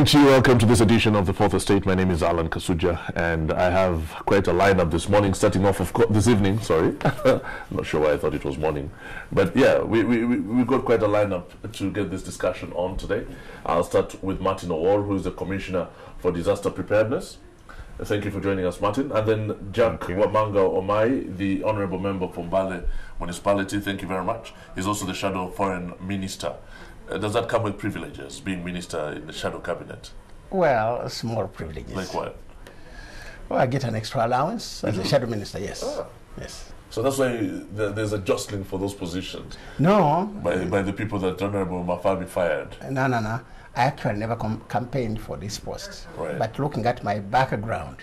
morning to you. Welcome to this edition of The Fourth Estate. My name is Alan Kasuja, and I have quite a lineup this morning, starting off this evening, sorry. I'm not sure why I thought it was morning. But yeah, we've got quite a lineup to get this discussion on today. I'll start with Martin Owol, who is the Commissioner for Disaster Preparedness. Thank you for joining us, Martin. And then Jack Wamanga Omai, the Honorable Member for Mbale Municipality. Thank you very much. He's also the Shadow Foreign Minister. Does that come with privileges, being minister in the shadow cabinet? Well, small privileges. Like what? Well, I get an extra allowance as a shadow minister, yes. Ah. Yes. So that's why there's a jostling for those positions? No. By the people that Honorable Mafabi fired? No. I actually never campaigned for this post. Right. But looking at my background,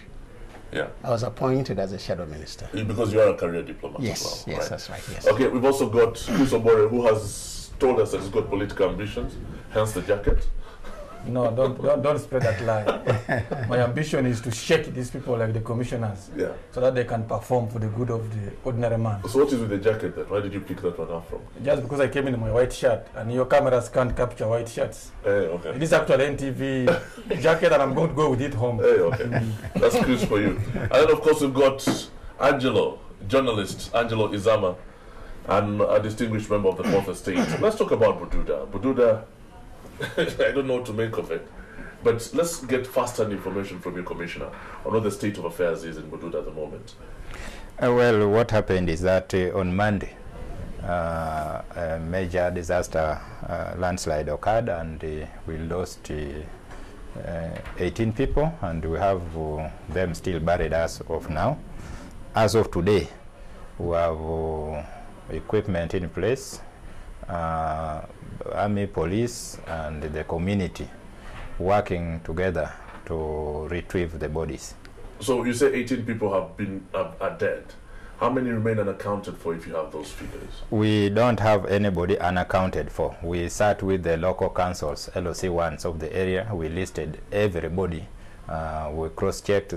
yeah, I was appointed as a shadow minister. Because you are a career diplomat yes, as well, yes, right? That's right, yes. Okay, we've also got Chris Obore, who has told us that he's got political ambitions, hence the jacket. No, don't spread that lie. My ambition is to shake these people like the commissioners, yeah, so that they can perform for the good of the ordinary man. So what is with the jacket then? Why did you pick that one up from? Just because I came in my white shirt, and your cameras can't capture white shirts. Hey, okay. It is actually NTV jacket, and I'm going to go with it home. Hey, okay. That's Chris for you. And then of course we've got Angelo, journalist Angelo Izama, and a distinguished member of the Fourth Estate. Let's talk about Bududa. Bududa, I don't know what to make of it, but let's get first-hand information from your Commissioner on what the state of affairs is in Bududa at the moment. Well, what happened is that on Monday, a major disaster landslide occurred, and we lost 18 people, and we have them still buried as of now. As of today, we have equipment in place, army, police, and the community working together to retrieve the bodies. So you say 18 people are dead. How many remain unaccounted for, if you have those figures? We don't have anybody unaccounted for. We sat with the local councils, LOC1s of the area. We listed everybody. We cross-checked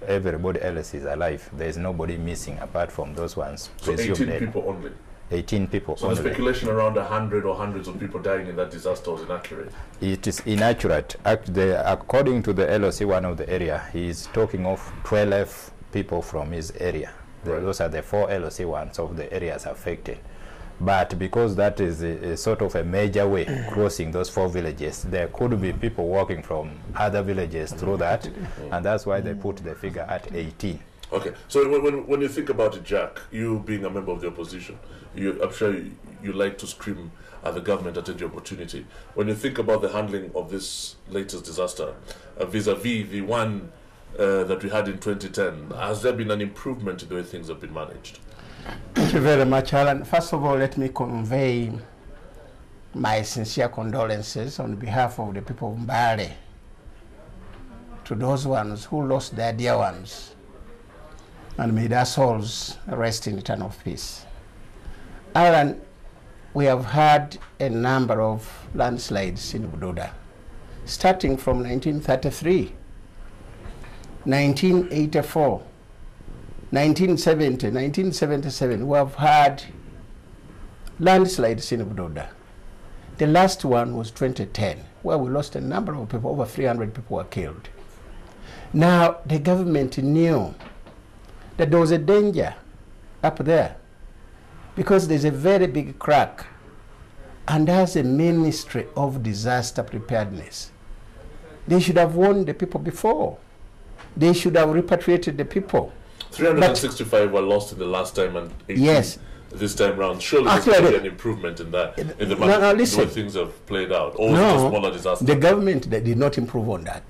everybody else is alive. There is nobody missing apart from those ones. So 18 people only? 18 people so only. So the speculation around 100 or hundreds of people dying in that disaster was inaccurate? It is inaccurate. According to the LOC1 of the area, he is talking of 12 people from his area. Right. Those are the 4 LOC1s of the areas affected. But because that is a sort of a major way crossing those 4 villages, there could be people walking from other villages through that, and that's why they put the figure at 18. Okay, so when you think about it, Jack, you being a member of the opposition, I'm sure you like to scream at the government at every opportunity. When you think about the handling of this latest disaster, vis-a-vis the one that we had in 2010, has there been an improvement in the way things have been managed? Thank you very much, Alan. First of all, let me convey my sincere condolences on behalf of the people of Mbale to those ones who lost their dear ones, and may their souls rest in eternal peace. Alan, we have had a number of landslides in Bududa, starting from 1933, 1984, 1970, 1977, we have had landslides in Bududa. The last one was 2010, where we lost a number of people, over 300 people were killed. Now, the government knew that there was a danger up there because there's a very big crack, and as a Ministry of Disaster Preparedness, they should have warned the people before. They should have repatriated the people. 365 were lost in the last time, and 18 yes, this time round. Surely there's going to be an improvement in that, in the way things have played out. Or was it a smaller disaster? The government did not improve on that.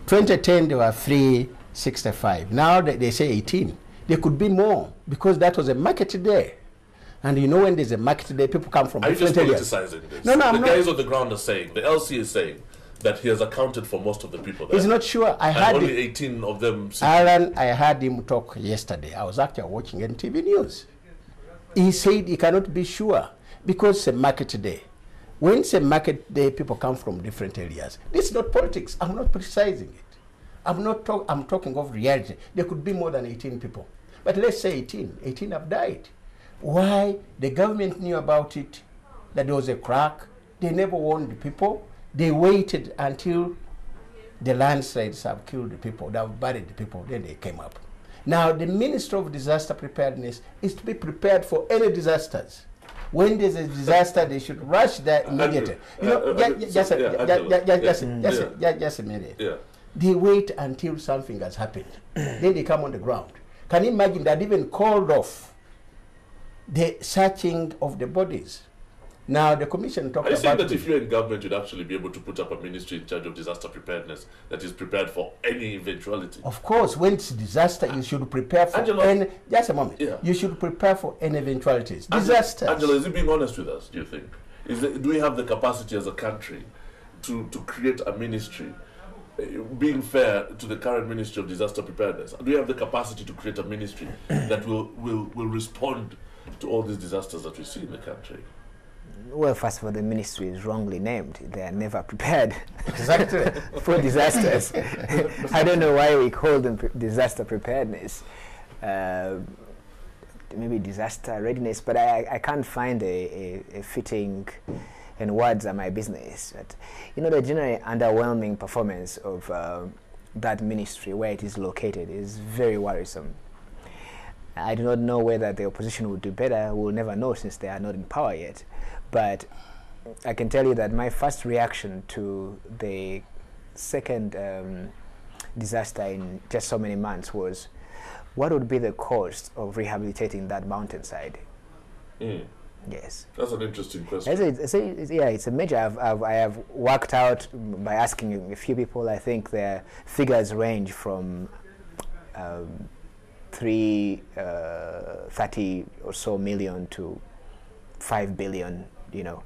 2010 there were 365. Now they say 18. There could be more because that was a market day. And you know, when there's a market day, people come from different areas. Are you just politicizing this? No, I'm not. The guys on the ground are saying, the LC is saying, that he has accounted for most of the people there. He's not sure. I had only 18 of them. Alan, I heard him talk yesterday. I was actually watching NTV News. He said he cannot be sure because it's a market day. When it's a market day, people come from different areas. This is not politics. I'm not criticizing it. I'm talking of reality. There could be more than 18 people. But let's say 18. 18 have died. Why? The government knew about it, that there was a crack. They never warned the people. They waited until the landslides have killed the people, they have buried the people, then they came up. Now, the Ministry of Disaster Preparedness is to be prepared for any disasters. When there's a disaster, they should rush there immediately. Just a minute. Yeah. They wait until something has happened. Then they come on the ground. Can you imagine that even called off the searching of the bodies? Now, the commission talked about... Are you saying that if you're in government, you'd actually be able to put up a ministry in charge of disaster preparedness that is prepared for any eventuality? Of course, when it's disaster, you should prepare for any... Just a moment. Yeah. You should prepare for any eventualities. Disasters. Angela, is it being honest with us, do you think? Do we have the capacity as a country to create a ministry, being fair to the current Ministry of Disaster Preparedness? Do we have the capacity to create a ministry that will respond to all these disasters that we see in the country? Well, first of all, the ministry is wrongly named. They are never prepared Exactly. for disasters. I don't know why we call them disaster preparedness. Maybe disaster readiness, but I can't find a fitting, and words are my business. But, you know, the generally underwhelming performance of that ministry, where it is located, is very worrisome. I do not know whether the opposition will do better. We'll never know, since they are not in power yet. But I can tell you that my first reaction to the second disaster in just so many months was, what would be the cost of rehabilitating that mountainside? Yes. That's an interesting question. It's a measure I have worked out by asking a few people. I think their figures range from 330 or so million to 5 billion, you know.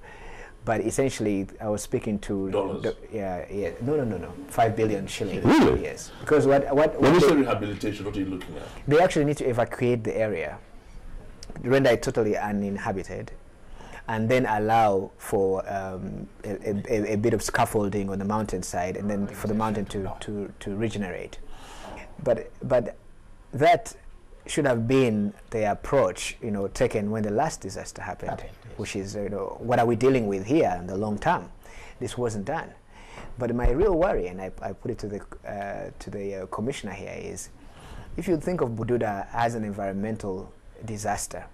But essentially, I was speaking to... Dollars? No. 5 billion shillings. Really? Yes. Because when you say rehabilitation, what are you looking at? They actually need to evacuate the area, render it totally uninhabited, and then allow for a bit of scaffolding on the mountainside, and then for the mountain to regenerate. But that should have been the approach, you know, taken when the last disaster happened, yes. Which is, you know, what are we dealing with here in the long term? This wasn't done. But my real worry, and I put it to the commissioner here, is if you think of Bududa as an environmental disaster,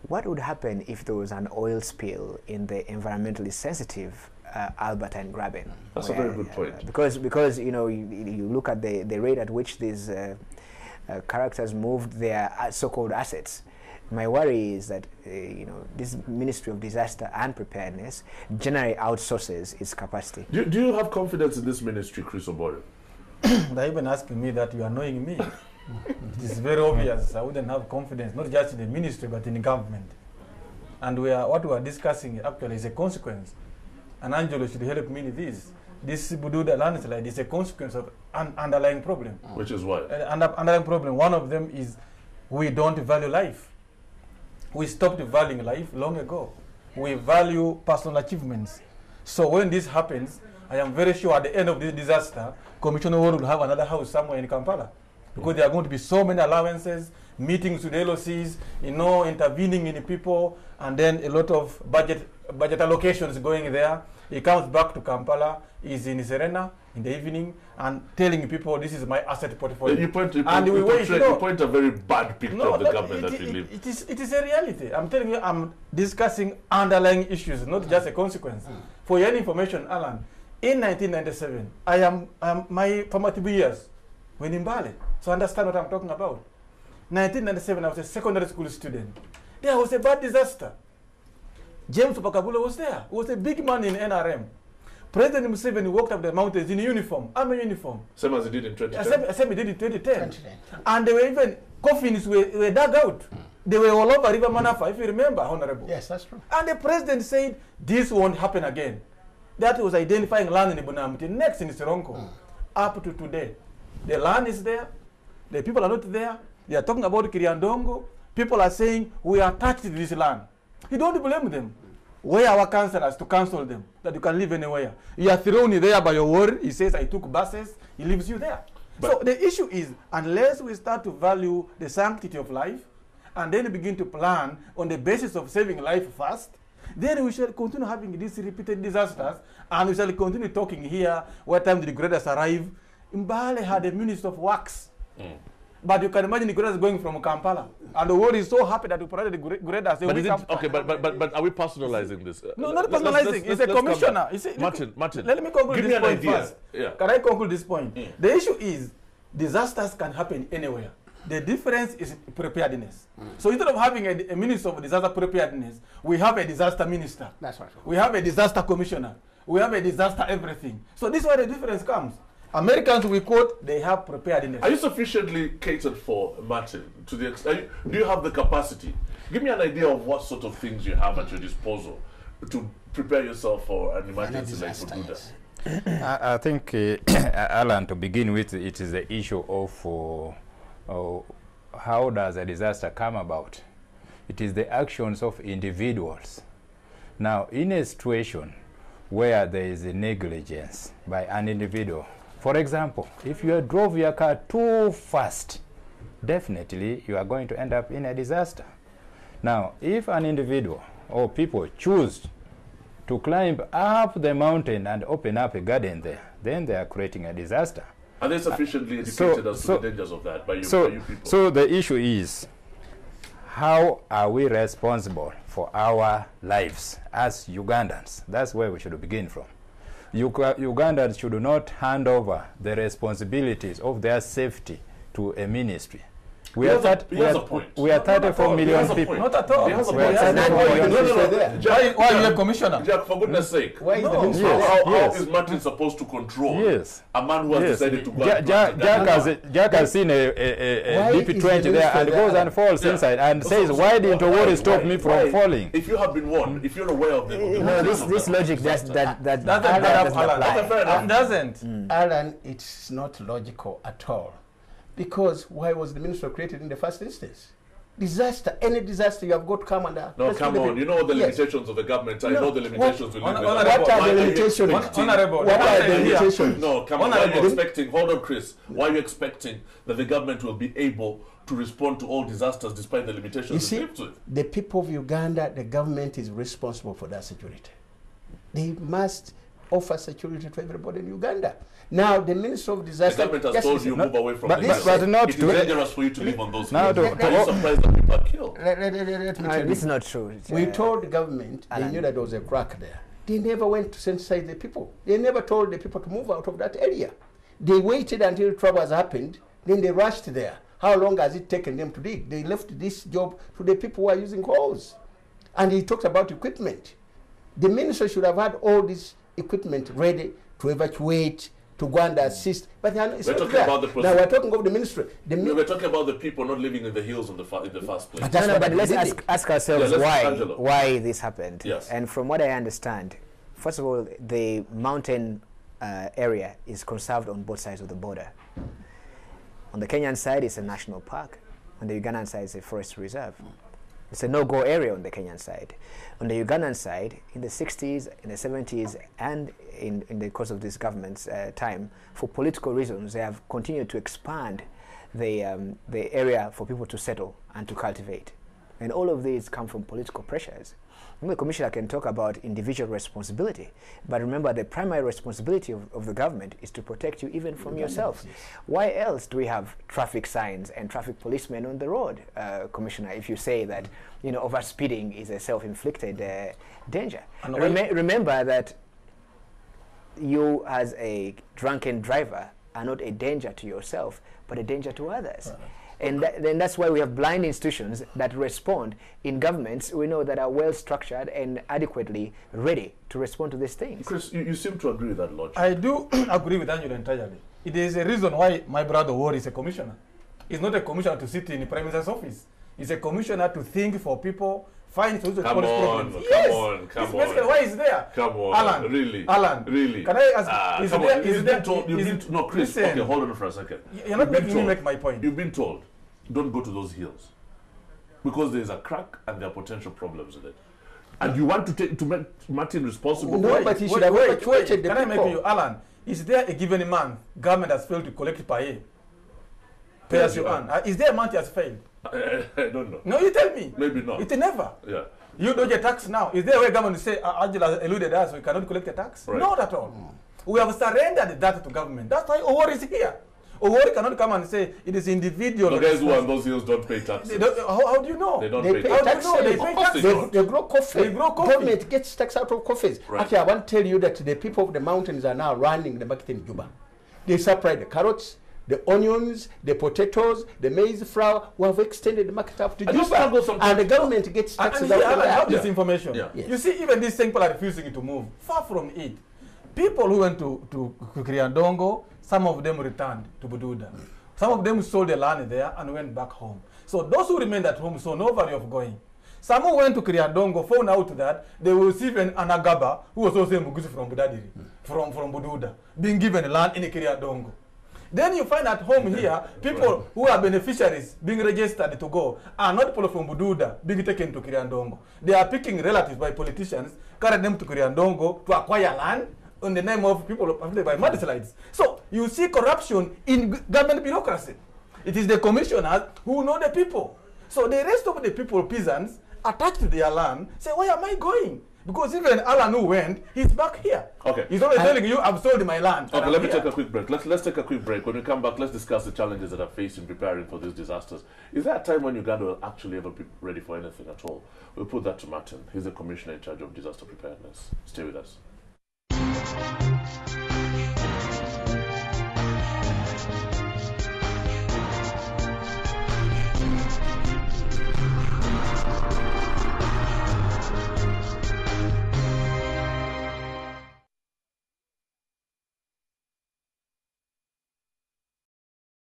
what would happen if there was an oil spill in the environmentally sensitive Albertine Graben? That's a very good point. Because you know, you look at the rate at which these characters moved their so-called assets. My worry is that you know, this Ministry of Disaster and Preparedness generally outsources its capacity. Do you have confidence in this ministry, Chris Oboyo? They're even asking me that. You are annoying me. It is very obvious. I wouldn't have confidence, not just in the ministry, but in the government. And what we are discussing actually is a consequence. And Angelo should help me with this. This Bududa landslide is a consequence of an underlying problem. Which is what? Underlying problem. One of them is we don't value life. We stopped valuing life long ago. We value personal achievements. So when this happens, I am very sure at the end of this disaster, Commissioner Ward will have another house somewhere in Kampala. Because there are going to be so many allowances, meetings with LOCs, you know, intervening in the people, and then a lot of budget allocations going there. He comes back to Kampala, he's in Serena in the evening, and telling people, this is my asset portfolio. You point a very bad picture of the government that we live. It is a reality. I'm telling you, I'm discussing underlying issues, not just a consequence. For your information, Alan, in 1997, my formative years were in Mbale. So understand what I'm talking about. 1997, I was a secondary school student. There was a bad disaster. James Pakabula was there. He was a big man in NRM. President Museveni walked up the mountains in uniform, army uniform. Same as he did in 2010. Same he did in 2010. And they were even, coffins were dug out. They were all over River Manafa, if you remember, Honorable. Yes, that's true. And the president said, this won't happen again. That was identifying land in Bunamti, next in Sironko. Up to today. The land is there. The people are not there. They are talking about Kiriandongo. People are saying, we are attached to this land. You don't blame them. Where our councillors to counsel them that you can live anywhere. You are thrown there by your word. He says, I took buses. He leaves you there. But so the issue is, unless we start to value the sanctity of life, and then begin to plan on the basis of saving life first, then we shall continue having these repeated disasters, and we shall continue talking here where time the graders arrive. Mbale had a minister of works. But you can imagine the graders going from Kampala. And the world is so happy that we provided the graders. But are we personalizing this? No, not personalizing. It's a commissioner. Martin. Let me conclude this point first. Yeah. Can I conclude this point? The issue is disasters can happen anywhere. The difference is preparedness. So instead of having a minister of disaster preparedness, we have a disaster minister. That's right. We have a disaster commissioner. We have a disaster everything. So this is where the difference comes. Americans, we quote, they have preparedness. Are you sufficiently catered for, Martin? To the extent, do you have the capacity? Give me an idea of what sort of things you have at your disposal to prepare yourself for an emergency like Bududa. I think, Alan, to begin with, it is the issue of how does a disaster come about? It is the actions of individuals. Now, in a situation where there is a negligence by an individual, for example, if you drove your car too fast, definitely you are going to end up in a disaster. Now, if an individual or people choose to climb up the mountain and open up a garden there, then they are creating a disaster. Are they sufficiently educated as to the dangers of that by you people? So the issue is, how are we responsible for our lives as Ugandans? That's where we should begin from. Ugandans should not hand over the responsibilities of their safety to a ministry. We are 34 million people. Not at all. Why are you a commissioner? Jack, for goodness sake. Why is the minister How is Martin supposed to control a man who has decided to go Jack has seen a deep trench there and goes and falls inside and says, why didn't Owori stop me from falling? If you have been warned, if you're aware of this logic doesn't Alan, it's not logical at all. Because why was the minister created in the first instance? Disaster, any disaster you have got to come under. No, come on. You know the limitations of the government. I know the limitations we live with. What are the limitations? Honorable. What are the limitations? No, come on. Why are you expecting? Hold on, Chris. Why are you expecting that the government will be able to respond to all disasters despite the limitations? You see, the people of Uganda, the government is responsible for that security. They must offer security to everybody in Uganda. Now, the Minister of Disaster... The government has told you move away from this. But not it is dangerous for you to live on those now fields. Are you surprised that people are killed? This is not true. We told the government they knew that there was a crack there. They never went to sensitize the people. They never told the people to move out of that area. They waited until trouble has happened, then they rushed there. How long has it taken them to dig? They left this job to the people who are using hose. And he talked about equipment. The minister should have had all this equipment ready to evacuate, to go and assist, but it's not there. Now we're talking about the ministry. We're talking about the people not living in the hills in the first place. But let's ask ourselves why this happened. Yes. And from what I understand, first of all, the mountain area is conserved on both sides of the border. On the Kenyan side, it's a national park. On the Ugandan side, it's a forest reserve. It's a no-go area on the Kenyan side. On the Ugandan side, in the 60s, in the 70s, and in the course of this government's time, for political reasons, they have continued to expand the area for people to settle and to cultivate. And all of these come from political pressures. The commissioner can talk about individual responsibility, but remember the primary responsibility of the government is to protect you even from yourself. Why else do we have traffic signs and traffic policemen on the road, Commissioner, if you say that overspeeding is a self-inflicted danger? Remember that you as a drunken driver are not a danger to yourself, but a danger to others. And then that's why we have blind institutions that respond in governments we know that are well structured and adequately ready to respond to these things. Chris, you seem to agree with that logic. I do agree with Angela entirely. It is a reason why my brother Owori is a commissioner. He's not a commissioner to sit in the Prime Minister's office. He's a commissioner to think for people, find solutions to problems. Come on. Basically why he's there. Come on. Alan. Really? Alan. Really? Can I ask, no, Chris, listen, okay, hold on for a second. You're not making me make my point. You've been told, don't go to those hills. Because there's a crack and there are potential problems with it. And you want to make Martin responsible? No, but he should have evacuated the people. Can I make you, Alan, is there a given month government has failed to collect pay? Pay as you earn. Is there a month he has failed? I don't know. No, you tell me. Maybe not. It never. Yeah. You dodge a tax now. Is there a way government to say, Angela eluded us, we cannot collect a tax? Right. Not at all. We have surrendered that to government. That's why Owori is here. Owori cannot come and say it is individual. The guys who are on those hills don't pay taxes. How do you know? They don't They pay pay taxes. How do you know? They taxes. pay Of course taxes. they don't. They grow coffee. They grow coffee. Government gets tax out of coffees. Right. Actually, I want to tell you that the people of the mountains are now running the market in Juba. They supply the carrots, the onions, the potatoes, the maize flour. We have extended the market up to And you Juba. struggle sometimes. And the government gets And taxes here, out of I have that. this information. Yeah. Yes. You see, even these things people are refusing to move. Far from it. People who went to Kriandongo, some of them returned to Bududa. Some of them sold the land there and went back home. So those who remained at home saw no value of going. Some who went to Kriandongo found out that they will receive an Anagaba, who was also a Muguzi from Budadiri, from Bududa, being given land in Kriandongo. Then you find at home here, people who are beneficiaries being registered to go are not people from Bududa being taken to Kriandongo. They are picking relatives by politicians, carrying them to Kriandongo to acquire land in the name of people affected by mudslides. So you see corruption in government bureaucracy. It is the commissioners who know the people. So the rest of the people, peasants, attached to their land, say, where am I going? Because even Alan who went, he's back here. Okay. He's always telling you, I've sold my land. Okay, let me take a quick break. Let's take a quick break. When we come back, let's discuss the challenges that are faced in preparing for these disasters. Is there a time when Uganda will actually ever be ready for anything at all? We'll put that to Martin. He's the commissioner in charge of disaster preparedness. Stay with us.